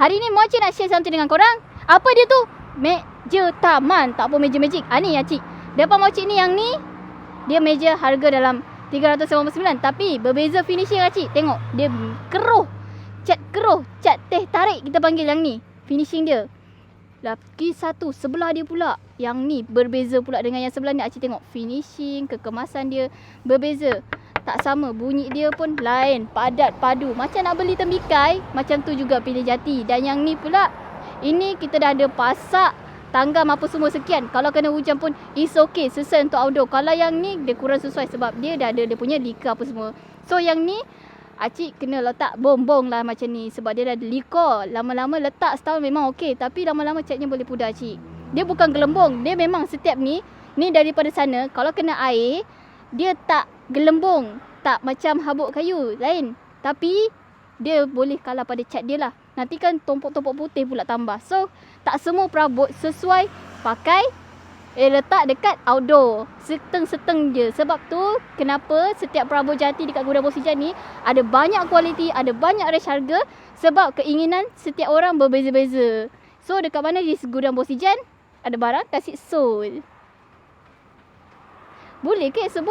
Hari ni Mochi nak share something dengan korang. Apa dia tu? Meja taman. Tak apa meja magic. Ni ya cik. Depan Mochi ni yang ni, dia meja harga dalam 399. Tapi berbeza finishing lah cik. Tengok. Dia keruh. Cat keruh. Cat teh tarik kita panggil yang ni. Finishing dia. Lagi satu sebelah dia pula. Yang ni berbeza pula dengan yang sebelah ni. Acik tengok. Finishing, kekemasan dia berbeza. Tak sama, bunyi dia pun lain, padat, padu. Macam nak beli tembikai, macam tu juga pilih jati. Dan yang ni pula, ini kita dah ada pasak, tanggam apa semua sekian. Kalau kena hujan pun, it's okay, selesai untuk outdoor. Kalau yang ni, dia kurang sesuai sebab dia dah ada dia punya lika apa semua. So yang ni, acik kena letak bom-bom lah macam ni. Sebab dia dah ada lika. Lama-lama letak setahun memang okay. Tapi lama-lama catnya boleh pudar cik. Dia bukan gelembung, dia memang setiap ni daripada sana, kalau kena air, dia tak gelembung, tak macam habuk kayu lain. Tapi dia boleh kalah pada cat dia lah. Nanti kan tompok-tompok putih pula tambah. So tak semua perabot sesuai pakai letak dekat outdoor. Seteng-seteng je. Sebab tu kenapa setiap perabot jati dekat Gudang Bosijan ni ada banyak kualiti, ada banyak range harga. Sebab keinginan setiap orang berbeza-beza. So dekat mana di Gudang Bosijan ada barang kasih sold. Boleh ke sebut?